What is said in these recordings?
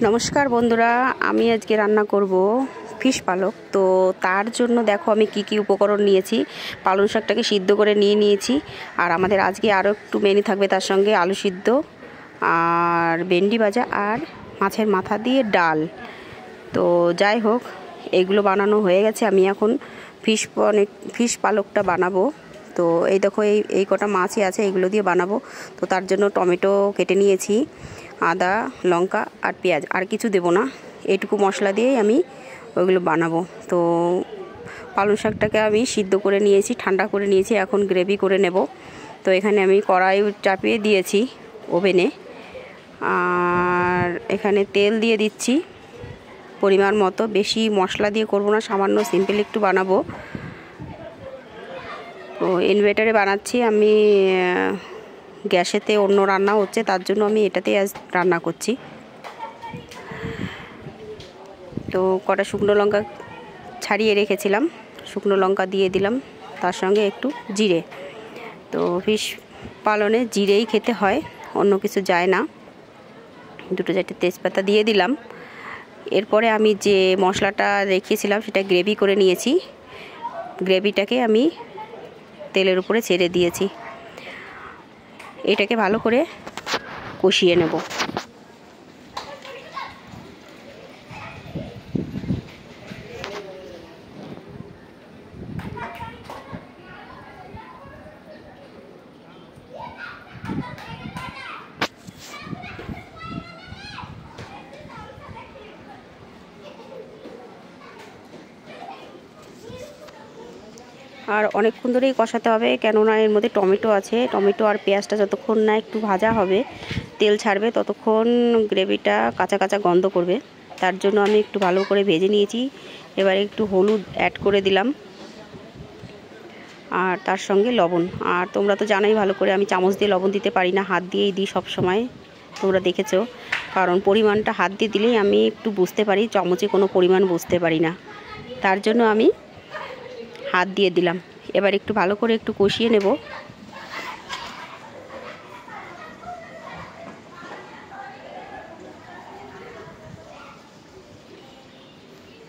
নমস্কার বন্ধুরা, আমি আজকে রান্না করব ফিশ পালক। তো তার জন্য দেখো আমি কি উপকরণ নিয়েছি। পালং শাকটাকে সিদ্ধ করে নিয়েছি। আর আমাদের আজকে আরও একটু মেনু থাকবে, তার সঙ্গে আলু সিদ্ধ আর ভেন্ডি ভাজা আর মাছের মাথা দিয়ে ডাল। তো যাই হোক, এগুলো বানানো হয়ে গেছে। আমি এখন ফিশ পালকটা বানাবো। তো এই দেখো, এই কটা মাছই আছে, এগুলো দিয়ে বানাবো। তো তার জন্য টমেটো কেটে নিয়েছি, আদা, লঙ্কা আর পেঁয়াজ, আর কিছু দেবো না। এইটুকু মশলা দিয়েই আমি ওইগুলো বানাবো। তো পালং শাকটাকে আমি সিদ্ধ করে নিয়েছি, ঠান্ডা করে নিয়েছি, এখন গ্রেভি করে নেব। তো এখানে আমি কড়াই চাপিয়ে দিয়েছি ওভেনে, আর এখানে তেল দিয়ে দিচ্ছি পরিমাণ মতো। বেশি মশলা দিয়ে করব না, সামান্য সিম্পল একটু বানাবো। তো ইনভার্টারে বানাচ্ছি আমি, গ্যাসেতে অন্য রান্না হচ্ছে, তার জন্য আমি এটাতে আজ রান্না করছি। তো কটা শুকনো লঙ্কা ছাড়িয়ে রেখেছিলাম, শুকনো লঙ্কা দিয়ে দিলাম, তার সঙ্গে একটু জিরে। তো ফিশ পালনে জিরেই খেতে হয়, অন্য কিছু যায় না। দুটো চারটে তেজপাতা দিয়ে দিলাম। এরপরে আমি যে মশলাটা রেখেছিলাম সেটা গ্রেভি করে নিয়েছি। গ্রেভিটাকে আমি তেলের উপরে ছেড়ে দিয়েছি। এটাকে ভালো করে কষিয়ে নেব। আর অনেকক্ষণ ধরেই কষাতে হবে, কেননা এর মধ্যে টমেটো আছে। টমেটো আর পেঁয়াজটা যতক্ষণ না একটু ভাজা হবে, তেল ছাড়বে, ততক্ষণ গ্রেভিটা কাঁচা কাঁচা গন্ধ করবে। তার জন্য আমি একটু ভালো করে ভেজে নিয়েছি। এবারে একটু হলুদ অ্যাড করে দিলাম, আর তার সঙ্গে লবণ। আর তোমরা তো জানোই ভালো করে, আমি চামচ দিয়ে লবণ দিতে পারি না, হাত দিয়েই দিই সব সময়, তোমরা দেখেছো। কারণ পরিমাণটা হাত দিয়ে দিলেই আমি একটু বুঝতে পারি, চামচে কোনো পরিমাণ বুঝতে পারি না, তার জন্য আমি হাত দিয়ে দিলাম। এবার একটু ভালো করে একটু কষিয়ে নেব।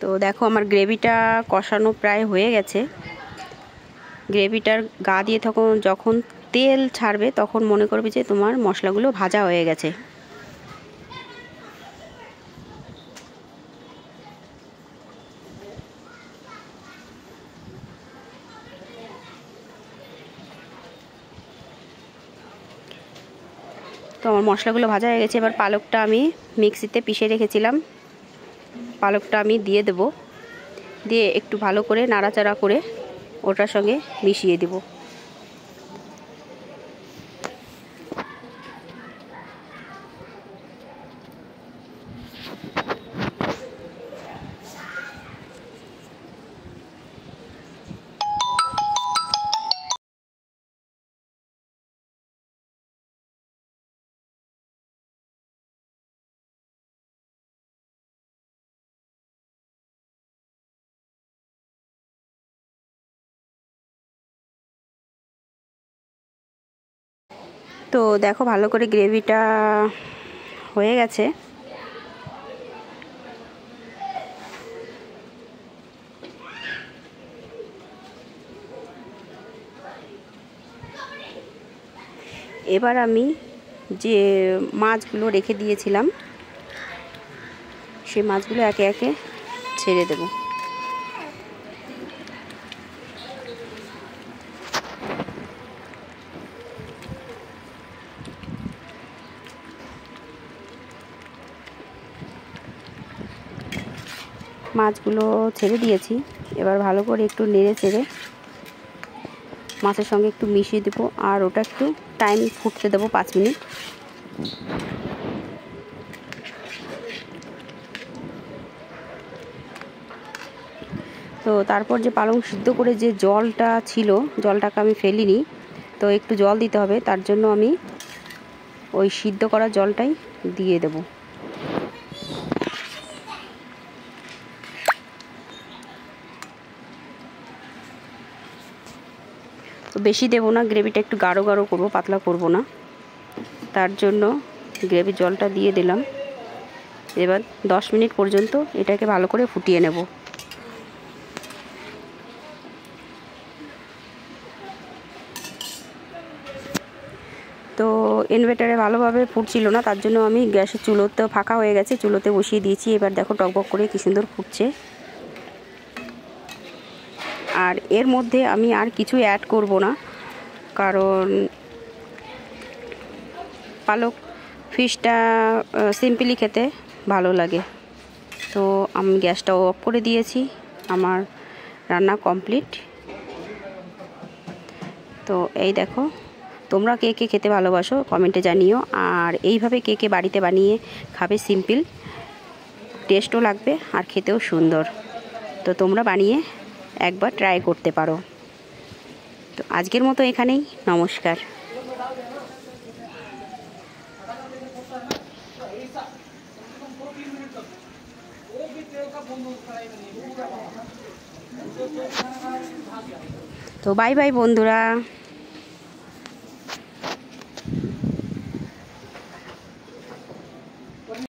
তো দেখো, আমার গ্রেভিটা কষানো প্রায় হয়ে গেছে। গ্রেভিটার গা দিয়ে যখন তেল ছাড়বে, তখন মনে করবে যে তোমার মশলাগুলো ভাজা হয়ে গেছে। তো আমার মশলাগুলো ভাজা হয়ে গেছে। এবার পালকটা আমি মিক্সিতে পিষে রেখেছিলাম, পালকটা আমি দিয়ে দেব। দিয়ে একটু ভালো করে নাড়াচাড়া করে ওটার সঙ্গে মিশিয়ে দেব। তো দেখো, ভালো করে গ্রেভিটা হয়ে গেছে। এবার আমি যে মাছগুলো রেখে দিয়েছিলাম, সেই মাছগুলো একে একে ছেড়ে দেব। মাছগুলো ছেড়ে দিয়েছি। এবার ভালো করে একটু নেড়ে চেড়ে মাছের সঙ্গে একটু মিশিয়ে দেবো, আর ওটা একটু টাইম ফুটতে দেবো, 5 মিনিট। তো তারপর যে পালং সিদ্ধ করে যে জলটা ছিল, জলটাকে আমি ফেলিনি। তো একটু জল দিতে হবে, তার জন্য আমি ওই সিদ্ধ করা জলটাই দিয়ে দেব। তো বেশি দেবো না, গ্রেভিটা একটু গাঢ় গাঢ় করবো, পাতলা করব না, তার জন্য গ্রেভির জলটা দিয়ে দিলাম। এবার 10 মিনিট পর্যন্ত এটাকে ভালো করে ফুটিয়ে নেব। তো ইনভার্টারে ভালোভাবে ফুটছিল না, তার জন্য আমি গ্যাসের চুলোতে ফাঁকা হয়ে গেছে, চুলোতে বসিয়ে দিয়েছি। এবার দেখো টকবক করে কি সুন্দর ফুটছে। আর এর মধ্যে আমি আর কিছু অ্যাড করব না, কারণ পালক ফিশটা সিম্পলি খেতে ভালো লাগে। তো আমি গ্যাসটা অফ করে দিয়েছি, আমার রান্না কমপ্লিট। তো এই দেখো, তোমরা কে কে খেতে ভালোবাসো কমেন্টে জানিও। আর এইভাবে কে কে বাড়িতে বানিয়ে খাবে, সিম্পল, টেস্টও লাগবে আর খেতেও সুন্দর। তো তোমরা বানিয়ে একবার ট্রাই করতে পারো। তো আজকের মতো এখানেই, নমস্কার। তো বাই বাই বন্ধুরা।